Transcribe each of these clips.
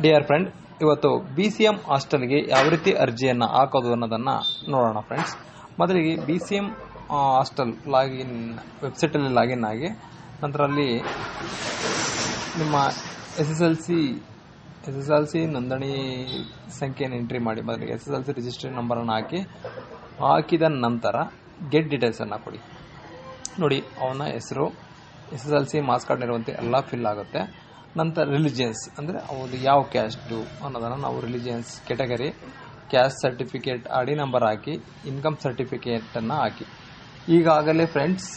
Dear friend, ಇವತ್ತು BCM ಹಾಸ್ಟೆಲ್ಗೆ ಯಾವ ರೀತಿ ಅರ್ಜಿಯನ್ನು ಹಾಕೋದು ಅನ್ನೋದನ್ನು ನೋಡೋಣ ಫ್ರೆಂಡ್ಸ್. ಮೊದಲಿಗೆ BCM ಹಾಸ್ಟೆಲ್ ವೆಬ್ಸೈಟಲ್ಲಿ ಲಾಗಿನ್ ಆಗಿ ನಂತರ ಅಲ್ಲಿ ನಿಮ್ಮ SSLC ನೋಂದಣಿ ಸಂಖ್ಯೆಯನ್ನು ಎಂಟ್ರಿ ಮಾಡಿ. ಮೊದಲಿಗೆ SSLC ರಿಜಿಸ್ಟ್ರೇಷನ್ ನಂಬರನ್ನು ಹಾಕಿದ ನಂತರ ಗೆಟ್ ಡೀಟೇಲ್ಸನ್ನು ಕೊಡಿ. ನೋಡಿ, ಅವನ ಹೆಸರು, SSLC ಮಾರ್ಕ್ಸ್ ಕಾರ್ಡ್ ಇರುವಂತೆ ಎಲ್ಲ ಫಿಲ್ ಆಗುತ್ತೆ. ನಂತರ ರಿಲಿಜಿಯನ್ಸ್ ಅಂದರೆ ಅವ್ರದ್ದು ಯಾವ ಕ್ಯಾಸ್ಟು ಅನ್ನೋದನ್ನು ನಾವು religions category, caste certificate, ID number ಹಾಕಿ, ಇನ್ಕಮ್ ಸರ್ಟಿಫಿಕೇಟನ್ನು ಹಾಕಿ. ಈಗಾಗಲೇ ಫ್ರೆಂಡ್ಸ್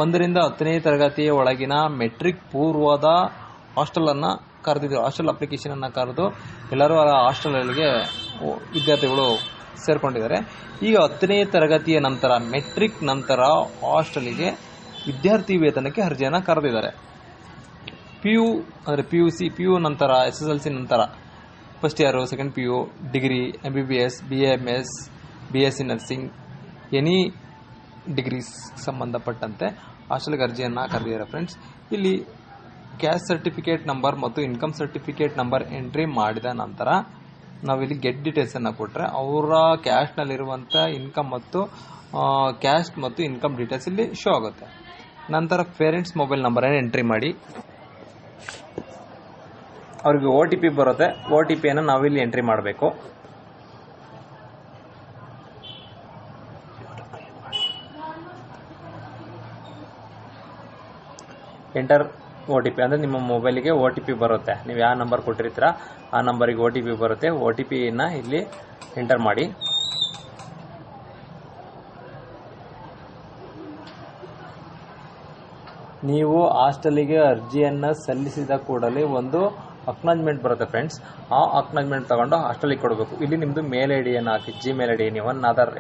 1ರಿಂದ 10ನೇ ತರಗತಿಯ ಒಳಗಿನ ಮೆಟ್ರಿಕ್ ಪೂರ್ವದ ಹಾಸ್ಟೆಲನ್ನು ಕರೆದಿದ್ರು. ಹಾಸ್ಟೆಲ್ ಅಪ್ಲಿಕೇಶನನ್ನು ಕರೆದು ಎಲ್ಲರೂ ಹಾಸ್ಟೆಲ್ಗೆ ವಿದ್ಯಾರ್ಥಿಗಳು ಸೇರಿಕೊಂಡಿದ್ದಾರೆ. ಈಗ 10ನೇ ತರಗತಿಯ ನಂತರ ಮೆಟ್ರಿಕ್ ನಂತರ ಹಾಸ್ಟೆಲಿಗೆ ವಿದ್ಯಾರ್ಥಿ ವೇತನಕ್ಕೆ ಅರ್ಜಿಯನ್ನು ಕರೆದಿದ್ದಾರೆ. PU ಅಂದರೆ PU ನಂತರ SSLC ನಂತರ first year, second PU, degree, MBBS, BAMS, BSc nursing, any degrees ಸಂಬಂಧಪಟ್ಟಂತೆ ಹಾಸ್ಟೆಲ್ಗೆ ಅರ್ಜಿಯನ್ನು ಕರೆದಿದ್ದಾರೆ ಫ್ರೆಂಡ್ಸ್. ಇಲ್ಲಿ ಕ್ಯಾಸ್ಟ್ ಸರ್ಟಿಫಿಕೇಟ್ ನಂಬರ್ ಮತ್ತು ಇನ್ಕಮ್ ಸರ್ಟಿಫಿಕೇಟ್ ನಂಬರ್ ಎಂಟ್ರಿ ಮಾಡಿದ ನಂತರ ನಾವಿಲ್ಲಿ ಗೆಟ್ ಡೀಟೇಲ್ಸನ್ನು ಕೊಟ್ಟರೆ ಅವರ ಕ್ಯಾಸ್ಟ್ನಲ್ಲಿರುವಂಥ ಇನ್ಕಮ್ ಮತ್ತು ಕ್ಯಾಸ್ಟ್ ಮತ್ತು ಇನ್ಕಮ್ ಡೀಟೇಲ್ಸ್ ಇಲ್ಲಿ ಶೋ ಆಗುತ್ತೆ. ನಂತರ ಪೇರೆಂಟ್ಸ್ ಮೊಬೈಲ್ ನಂಬರನ್ನು ಎಂಟ್ರಿ ಮಾಡಿ. ಅವ್ರಿಗೆ OTP ಬರುತ್ತೆ. OTPಯನ್ನು ನಾವಿಲ್ಲಿ ಎಂಟ್ರಿ ಮಾಡಬೇಕು. ಎಂಟರ್ OTP ಅಂದರೆ ನಿಮ್ಮ ಮೊಬೈಲಿಗೆ OTP ಬರುತ್ತೆ. ನೀವು ಯಾವ ನಂಬರ್ ಕೊಟ್ಟಿರ್ತೀರ ಆ ನಂಬರಿಗೆ OTP ಬರುತ್ತೆ. OTPಯನ್ನು ಇಲ್ಲಿ ಎಂಟರ್ ಮಾಡಿ. ನೀವು ಹಾಸ್ಟೆಲಿಗೆ ಅರ್ಜಿಯನ್ನು ಸಲ್ಲಿಸಿದ ಕೂಡಲೇ ಒಂದು ಅಕ್ನಾಲಜ್ಮೆಂಟ್ ಬರುತ್ತೆ ಫ್ರೆಂಡ್ಸ್. ಆ ಅಕ್ನಾಲಜ್ಮೆಂಟ್ ತಗೊಂಡು ಹಾಸ್ಟೆಲಿಗೆ ಕೊಡಬೇಕು. ಇಲ್ಲಿ ನಿಮ್ಮದು ಮೇಲ್ ಐಡಿಯನ್ನು ಹಾಕಿ, Gmail ID, ನೀವು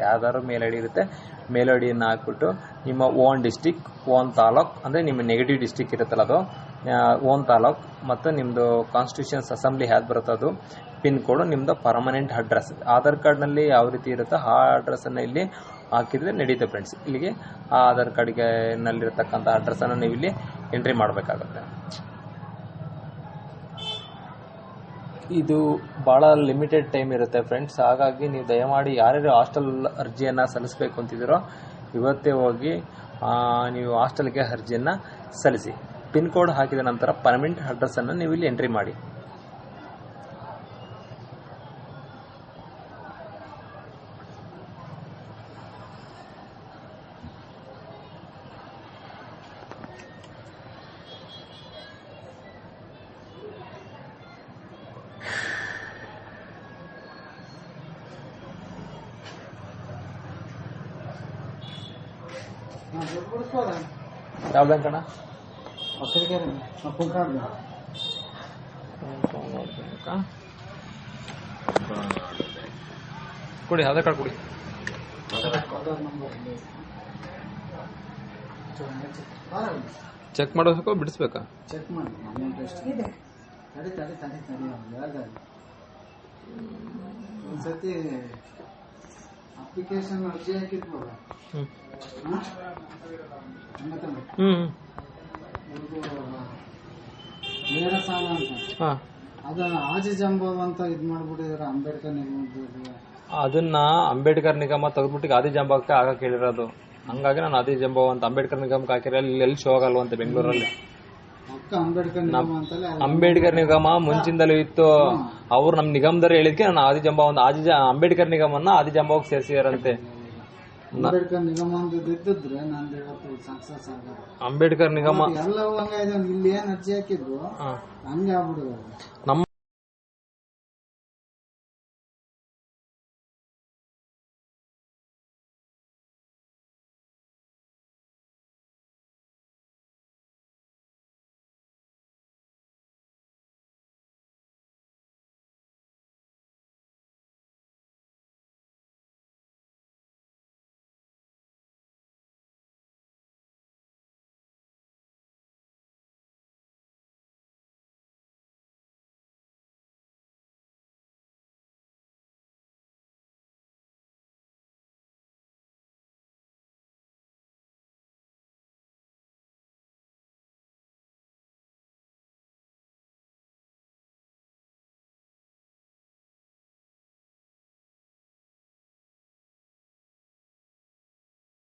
ಯಾವ್ದಾದ್ರು ಮೇಲ್ ID ಇರುತ್ತೆ, ಮೇಲ್ ಐಡಿಯನ್ನು ಹಾಕ್ಬಿಟ್ಟು ನಿಮ್ಮ ಓನ್ ಡಿಸ್ಟಿಕ್, ಓನ್ ತಾಲೂಕ್ ಅಂದರೆ ನಿಮ್ಮ ನೆಗೆಟಿವ್ ಡಿಸ್ಟಿಕ್ ಇರುತ್ತಲ್ಲ ಅದು ಓನ್ ತಾಲೂಕ್, ಮತ್ತು ನಿಮ್ಮದು ಕಾನ್ಸ್ಟಿಟ್ಯೂಷನ್ಸ್ ಅಸೆಂಬ್ಲಿ ಯಾವ್ದು ಬರುತ್ತೆ ಅದು, ಪಿನ್ ಕೋಡು, ನಿಮ್ಮದು ಪರ್ಮನೆಂಟ್ ಅಡ್ರೆಸ್, ಆಧಾರ್ ಕಾರ್ಡ್ನಲ್ಲಿ ಯಾವ ರೀತಿ ಇರುತ್ತೋ ಆ ಅಡ್ರೆಸ್ಸನ್ನು ಇಲ್ಲಿ ಹಾಕಿದರೆ ನಡೀತೆ ಫ್ರೆಂಡ್ಸ್. ಇಲ್ಲಿಗೆ ಆ ಆಧಾರ್ ಕಾರ್ಡ್ಗೆ ನಲ್ಲಿರತಕ್ಕಂಥ ಅಡ್ರೆಸ್ಸನ್ನು ನೀವು ಇಲ್ಲಿ ಎಂಟ್ರಿ ಮಾಡಬೇಕಾಗುತ್ತೆ. ಇದು ಭಾಳ ಲಿಮಿಟೆಡ್ ಟೈಮ್ ಇರುತ್ತೆ ಫ್ರೆಂಡ್ಸ್. ಹಾಗಾಗಿ ನೀವು ದಯಮಾಡಿ ಯಾರ್ಯಾರು ಹಾಸ್ಟೆಲ್ ಅರ್ಜಿಯನ್ನು ಸಲ್ಲಿಸಬೇಕು ಅಂತಿದ್ದೀರೋ ಇವತ್ತೇ ಹೋಗಿ ನೀವು ಹಾಸ್ಟೆಲ್ಗೆ ಅರ್ಜಿಯನ್ನು ಸಲ್ಲಿಸಿ. ಪಿನ್ ಕೋಡ್ ಹಾಕಿದ ನಂತರ ಪರ್ಮನೆಂಟ್ ಅಡ್ರೆಸ್ಸನ್ನು ನೀವು ಇಲ್ಲಿ ಎಂಟ್ರಿ ಮಾಡಿ. ಯಾವ ಬ್ಯಾಂಕ್ ಅಣ್ಣ? ಕೊಡಿ, ಆಧಾರ್ ಕಾರ್ಡ್ ಕೊಡಿ. ಚೆಕ್ ಮಾಡೋದಕ್ಕೋ ಬಿಡಿಸ್ಬೇಕಾ? ಚೆಕ್ ಮಾಡಿ. ಒಂದ್ಸತಿ ಅಪ್ಲಿಕೇಶನ್ ಅರ್ಜಿ ಹಾಕಿದ್ವಲ್ಲ, ನೇರ ಸಾಲ ಅಂತ ಅದ ಆಜಿ ಜಂಬೋ ಅಂತ ಇದ್ ಮಾಡ್ಬಿಟ್ಟಿದಾರೆ. ಅಂಬೇಡ್ಕರ್ ನಿಗಮದಲ್ಲಿ ಅದನ್ನ ಅಂಬೇಡ್ಕರ್ ನಿಗಮ ತೆಗೆದ್ಬಿಟ್ಟು ಆದಿ ಜಂಬಕ್ಕೆ ಆಗಕ್ಕೆ ಹೇಳಿರೋದು. ಹಂಗಾಗಿ ನಾನು ಆದಿ ಜಂಬೋ ಅಂತ ಅಂಬೇಡ್ಕರ್ ನಿಗಮಕ್ಕೆ ಹಾಕಿರೋ ಎಲ್ಲಿ ಶೋ ಆಗಲ್ವಂತೆ ಬೆಂಗಳೂರಲ್ಲಿ. ಅಂಬೇಡ್ಕರ್ ನಿಗಮ ಅಂತಲೇ ಅಂಬೇಡ್ಕರ್ ನಿಗಮ ಮುಂಚಿಂದಲೂ ಇತ್ತು. ಅವ್ರು ನಮ್ ನಿಗಮದವ್ರು ಹೇಳಿದ್ಕೆ ನಾನು ಆದಿ ಜಂಬ ಒಂದು ಅಂಬೇಡ್ಕರ್ ನಿಗಮನ್ನ ಆದಿ ಜಂಬಕ್ಕೆ ಸೇರಿಸಿದಾರಂತೆ. ಅಂಬೇಡ್ಕರ್ ನಿಗಮ ಅಂತ ಇದ್ದಿದ್ರೆ ನಂದು ಇವತ್ತು ಸಕ್ಸಸ್ ಆಗೋದು. ಅಂಬೇಡ್ಕರ್ ನಿಗಮ ಎಲ್ಲವೂ ಹಂಗ ಇದೆ. ಇಲ್ಲಿ ಏನ್ ಅರ್ಜಿ ಹಾಕಿದ್ರು ಹಂಗೆ ಆಗ್ಬಿಡುದು. ನಮ್ಮ